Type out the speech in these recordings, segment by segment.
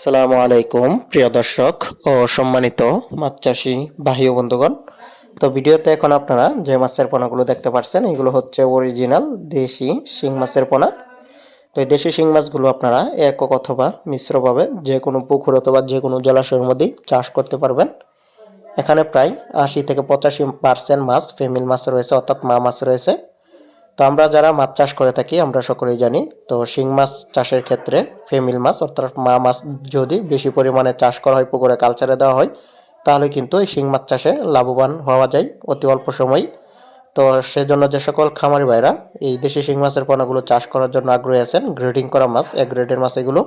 আসসালামু আলাইকুম প্রিয় দর্শক ও সম্মানিত মাছ চাষি ভাই ও বন্ধুগণ। তো ভিডিওতে এখন আপনারা যে মাছের পোনাগুলো দেখতে পাচ্ছেন এগুলো হচ্ছে অরিজিনাল দেশি শিং মাছের পোনা। তো এই দেশি শিং মাছগুলো আপনারা একক অথবা মিশ্রভাবে যে কোনো পুকুর অথবা যে কোনো জলাশয়ের মধ্যেই চাষ করতে পারবেন। এখানে প্রায় ৮০ থেকে ৮৫% মাছ ফিমেল মাছ রয়েছে, অর্থাৎ মা মাছ রয়েছে। তো আমরা যারা মাছ চাষ করে থাকি আমরা সকলেই জানি, তো শিং মাছ চাষের ক্ষেত্রে ফিমেল মাছ অর্থাৎ মা মাছ যদি বেশি পরিমাণে চাষ করা হয়, পুকুরে কালচারে দেওয়া হয়, তাহলে কিন্তু এই শিং মাছ চাষে লাভবান হওয়া যায় অতি অল্প সময়। তো সেজন্য যে সকল খামারি ভাইরা এই দেশি শিং মাছের পোনাগুলো চাষ করার জন্য আগ্রহী আছেন, গ্রেডিং করা মাছ, এক গ্রেডের মাছ এগুলো,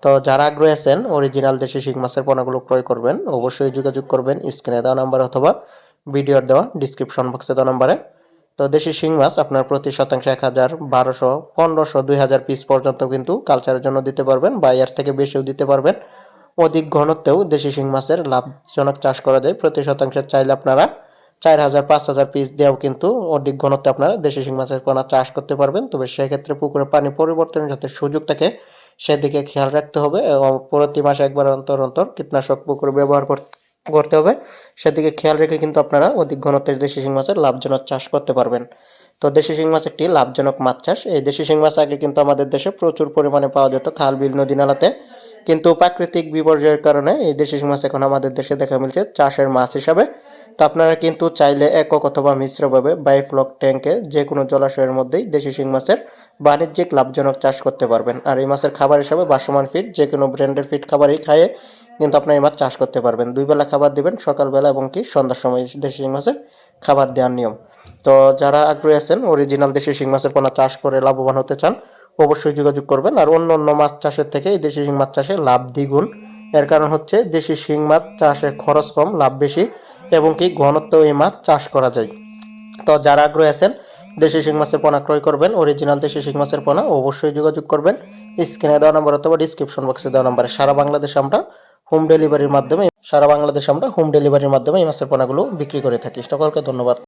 তো যারা আগ্রহী আছেন অরিজিনাল দেশি শিং মাছের পোনাগুলো ক্রয় করবেন, অবশ্যই যোগাযোগ করবেন স্ক্রিনে দেওয়া নাম্বার অথবা ভিডিওর দেওয়া ডিসক্রিপশন বক্সে দেওয়া নাম্বারে। তো দেশি শিং মাছ আপনার প্রতি শতাংশে ১,০০০, ১,২০০, ১৫০০, ২,০০০ পিস পর্যন্ত কিন্তু কালচারের জন্য দিতে পারবেন, বা এর থেকে বেশিও দিতে পারবেন। অধিক ঘনত্বেও দেশি শিং মাছের লাভজনক চাষ করা যায়। প্রতি শতাংশে চাইলে আপনারা ৪,০০০, ৫,০০০ পিস দিয়েও কিন্তু অধিক ঘনত্বে আপনারা দেশি শিং মাছের পোনা চাষ করতে পারবেন। তবে সেক্ষেত্রে পুকুরে পানি পরিবর্তনের যাতে সুযোগ থাকে সেদিকে খেয়াল রাখতে হবে, এবং প্রতি মাসে একবার অন্তর অন্তর কীটনাশক পুকুরে ব্যবহার করতে হবে। সেদিকে খেয়াল রেখে কিন্তু আপনারা অধিক ঘনত্বের দেশি শিং মাছের লাভজনক চাষ করতে পারবেন। তো দেশি শিং মাছ একটি লাভজনক মাছ চাষ। এই দেশি শিং মাছ আগে কিন্তু আমাদের দেশে প্রচুর পরিমাণে পাওয়া যেত খাল, বিল, নদী, নালাতে, কিন্তু প্রাকৃতিক বিপর্যয়ের কারণে এই দেশি শিং মাছ এখন আমাদের দেশে দেখা মিলছে চাষের মাছ হিসাবে। তো আপনারা কিন্তু চাইলে একক অথবা মিশ্রভাবে বায়োফ্লক ট্যাঙ্কে যে কোনো জলাশয়ের মধ্যেই দেশি শিং মাছের বাণিজ্যিক লাভজনক চাষ করতে পারবেন। আর এই মাছের খাবার হিসাবে ভাসমান ফিড, যে কোনো ব্র্যান্ডের ফিড খাবারই খাইয়ে কিন্তু আপনার এই মাছ চাষ করতে পারবেন। ২ বেলা খাবার দিবেন, সকালবেলা এবং কি সন্ধ্যার সময় দেশি শিং মাছের খাবার দেওয়ার নিয়ম। তো যারা আগ্রহী আছেন অরিজিনাল দেশি শিং মাছের পোনা চাষ করে লাভবান হতে চান, অবশ্যই যোগাযোগ করবেন। আর অন্য অন্য মাছ চাষের থেকে এই দেশি শিং মাছ চাষে লাভ দ্বিগুণ। এর কারণ হচ্ছে দেশি শিং মাছ চাষে খরচ কম, লাভ বেশি, এবং কি ঘনত্ব এই মাছ চাষ করা যায়। তো যারা আগ্রহী আছেন দেশি শিং মাছের পোনা ক্রয় করবেন, অরিজিনাল দেশি শিং মাছের পোনা, অবশ্যই যোগাযোগ করবেন স্ক্রিনে দেওয়া নম্বর অথবা ডিসক্রিপশন বক্সে দেওয়া নম্বরে। সারা বাংলাদেশে আমরা হোম ডেলিভারির মাধ্যমে এই মাছের পোনাগুলো বিক্রি করে থাকি। সকলকে ধন্যবাদ।